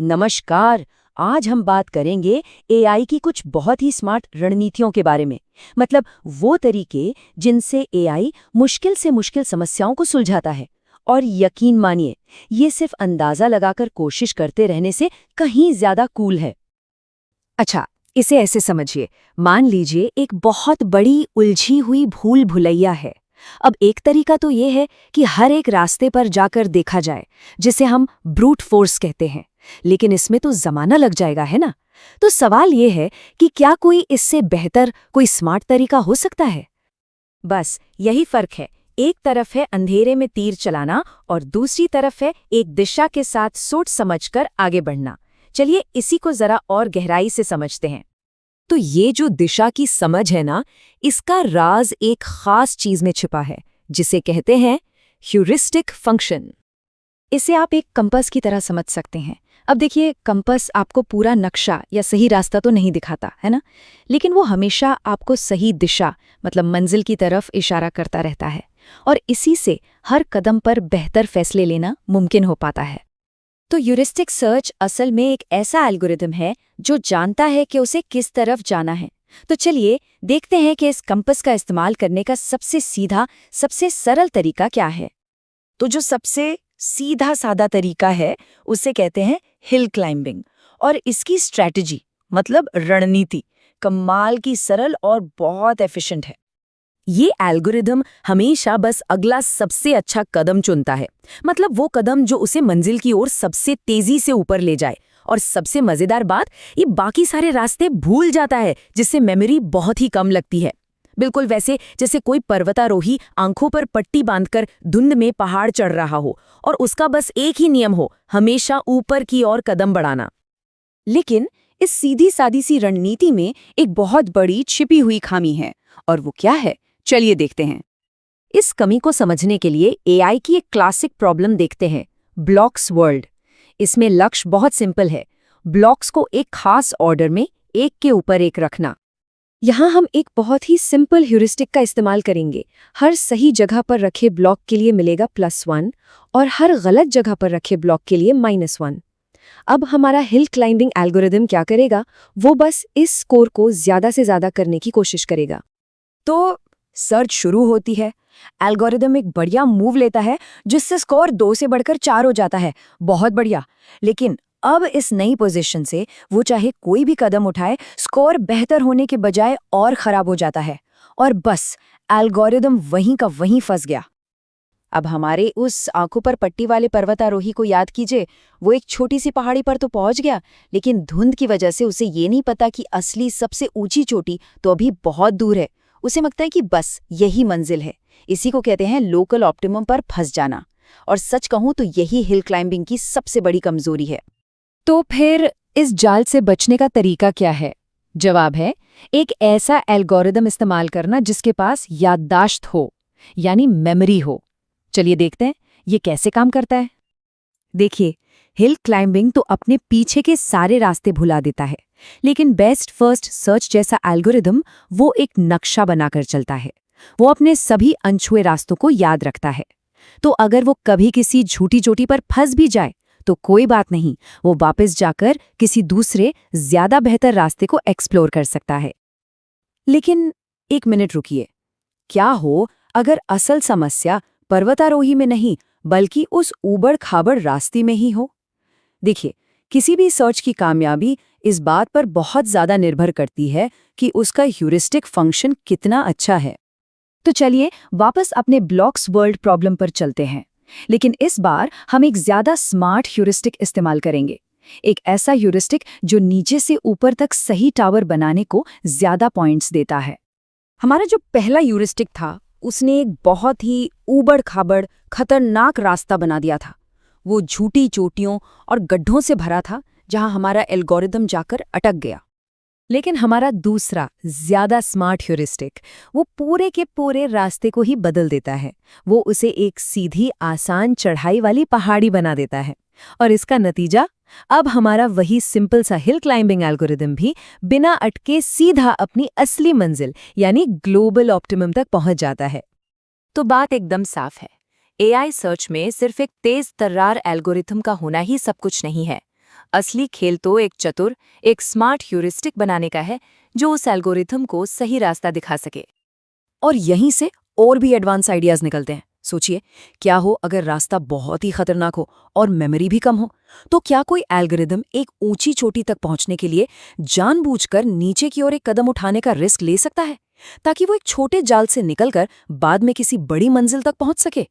नमस्कार। आज हम बात करेंगे एआई की कुछ बहुत ही स्मार्ट रणनीतियों के बारे में। मतलब वो तरीके जिनसे एआई मुश्किल से मुश्किल समस्याओं को सुलझाता है। और यकीन मानिए, ये सिर्फ अंदाजा लगाकर कोशिश करते रहने से कहीं ज्यादा कूल है। अच्छा, इसे ऐसे समझिए। मान लीजिए एक बहुत बड़ी उलझी हुई भूल भुलैया है। अब एक तरीका तो ये है कि हर एक रास्ते पर जाकर देखा जाए, जिसे हम ब्रूट फोर्स कहते हैं। लेकिन इसमें तो जमाना लग जाएगा, है ना? तो सवाल ये है कि क्या कोई इससे बेहतर कोई स्मार्ट तरीका हो सकता है? बस यही फर्क है। एक तरफ है अंधेरे में तीर चलाना और दूसरी तरफ है एक दिशा के साथ सोच समझकर आगे बढ़ना। चलिए इसी को जरा और गहराई से समझते हैं। तो ये जो दिशा की समझ है ना, इसका राज एक खास चीज में छिपा है, जिसे कहते हैं ह्यूरिस्टिक फंक्शन। इसे आप एक कंपास की तरह समझ सकते हैं। अब देखिए, कंपास आपको पूरा नक्शा या सही रास्ता तो नहीं दिखाता, है ना? लेकिन वो हमेशा आपको सही दिशा, मतलब मंजिल की तरफ इशारा करता रहता है। और इसी से हर कदम पर बेहतर फैसले लेना मुमकिन हो पाता है। तो ह्यूरिस्टिक सर्च असल में एक ऐसा एल्गोरिदम है जो जानता है कि उसे किस तरफ जाना है। तो चलिए देखते हैं कि इस कंपास का इस्तेमाल करने का सबसे सीधा, सबसे सरल तरीका क्या है। तो जो सबसे सीधा सादा तरीका है, उसे कहते हैं हिल क्लाइंबिंग। और इसकी स्ट्रैटेजी, मतलब रणनीति, कमाल की सरल और बहुत एफिशिएंट है। ये एल्गोरिदम हमेशा बस अगला सबसे अच्छा कदम चुनता है। मतलब वो कदम जो उसे मंजिल की ओर सबसे तेजी से ऊपर ले जाए। और सबसे मजेदार बात, ये बाकी सारे रास्ते भूल जाता है, जिससे मेमोरी बहुत ही कम लगती है। बिल्कुल वैसे जैसे कोई पर्वतारोही आंखों पर पट्टी बांधकर धुंध में पहाड़ चढ़ रहा हो और उसका बस एक ही नियम हो, हमेशा ऊपर की ओर कदम बढ़ाना। लेकिन इस सीधी सादी सी रणनीति में एक बहुत बड़ी छिपी हुई खामी है। और वो क्या है? चलिए देखते हैं। इस कमी को समझने के लिए एआई की एक क्लासिक प्रॉब्लम देखते हैं, ब्लॉक्स वर्ल्ड। इसमें लक्ष्य बहुत सिंपल है, ब्लॉक्स को एक खास ऑर्डर में एक के ऊपर एक रखना। यहाँ हम एक बहुत ही सिंपल ह्यूरिस्टिक का इस्तेमाल करेंगे। हर सही जगह पर रखे ब्लॉक के लिए मिलेगा +1 और हर गलत जगह पर रखे ब्लॉक के लिए -1। अब हमारा हिल क्लाइंबिंग एल्गोरिदम क्या करेगा? वो बस इस स्कोर को ज्यादा से ज्यादा करने की कोशिश करेगा। तो सर्च शुरू होती है। एल्गोरिदम एक बढ़िया मूव लेता है, जिससे स्कोर 2 से बढ़कर 4 हो जाता है। बहुत बढ़िया। लेकिन अब इस नई पोजीशन से वो चाहे कोई भी कदम उठाए, स्कोर बेहतर होने के बजाय और खराब हो जाता है। और बस एल्गोरिदम वहीं का वहीं फंस गया। अब हमारे उस आंखों पर पट्टी वाले पर्वतारोही को याद कीजिए। वो एक छोटी सी पहाड़ी पर तो पहुंच गया, लेकिन धुंध की वजह से उसे ये नहीं पता कि असली सबसे ऊंची चोटी तो अभी बहुत दूर है। उसे लगता है कि बस यही मंजिल है। इसी को कहते हैं लोकल ऑप्टिमम पर फंस जाना। और सच कहूं तो यही हिल क्लाइंबिंग की सबसे बड़ी कमजोरी है। तो फिर इस जाल से बचने का तरीका क्या है? जवाब है एक ऐसा एल्गोरिदम इस्तेमाल करना जिसके पास याददाश्त हो, यानी मेमोरी हो। चलिए देखते हैं ये कैसे काम करता है। देखिए, हिल क्लाइंबिंग तो अपने पीछे के सारे रास्ते भुला देता है, लेकिन बेस्ट फर्स्ट सर्च जैसा एल्गोरिदम वो एक नक्शा बनाकर चलता है। वो अपने सभी अनछुए रास्तों को याद रखता है। तो अगर वो कभी किसी झूठी चोटी पर फंस भी जाए तो कोई बात नहीं, वो वापस जाकर किसी दूसरे ज्यादा बेहतर रास्ते को एक्सप्लोर कर सकता है। लेकिन एक मिनट रुकिए, क्या हो अगर असल समस्या पर्वतारोही में नहीं बल्कि उस ऊबड़ खाबड़ रास्ते में ही हो? देखिए, किसी भी सर्च की कामयाबी इस बात पर बहुत ज्यादा निर्भर करती है कि उसका ह्यूरिस्टिक फंक्शन कितना अच्छा है। तो चलिए वापस अपने ब्लॉक्स वर्ल्ड प्रॉब्लम पर चलते हैं। लेकिन इस बार हम एक ज्यादा स्मार्ट ह्यूरिस्टिक इस्तेमाल करेंगे। एक ऐसा ह्यूरिस्टिक जो नीचे से ऊपर तक सही टावर बनाने को ज्यादा पॉइंट्स देता है। हमारा जो पहला ह्यूरिस्टिक था, उसने एक बहुत ही ऊबड़ खाबड़ खतरनाक रास्ता बना दिया था। वो झूठी चोटियों और गड्ढों से भरा था, जहां हमारा एल्गोरिदम जाकर अटक गया। लेकिन हमारा दूसरा ज्यादा स्मार्ट ह्यूरिस्टिक वो पूरे के पूरे रास्ते को ही बदल देता है। वो उसे एक सीधी आसान चढ़ाई वाली पहाड़ी बना देता है। और इसका नतीजा, अब हमारा वही सिंपल सा हिल क्लाइंबिंग एल्गोरिदम भी बिना अटके सीधा अपनी असली मंजिल यानी ग्लोबल ऑप्टिमम तक पहुंच जाता है। तो बात एकदम साफ है, एआई सर्च में सिर्फ एक तेज तर्रार एल्गोरिथम का होना ही सब कुछ नहीं है। असली खेल तो एक चतुर, एक स्मार्ट ह्यूरिस्टिक बनाने का है जो उस एल्गोरिथम को सही रास्ता दिखा सके। और यहीं से और भी एडवांस आइडियाज निकलते हैं। सोचिए, क्या हो अगर रास्ता बहुत ही खतरनाक हो और मेमोरी भी कम हो, तो क्या कोई एल्गोरिदम एक ऊंची चोटी तक पहुंचने के लिए जानबूझकर नीचे की ओर एक कदम उठाने का रिस्क ले सकता है, ताकि वो एक छोटे जाल से निकलकर बाद में किसी बड़ी मंजिल तक पहुंच सके?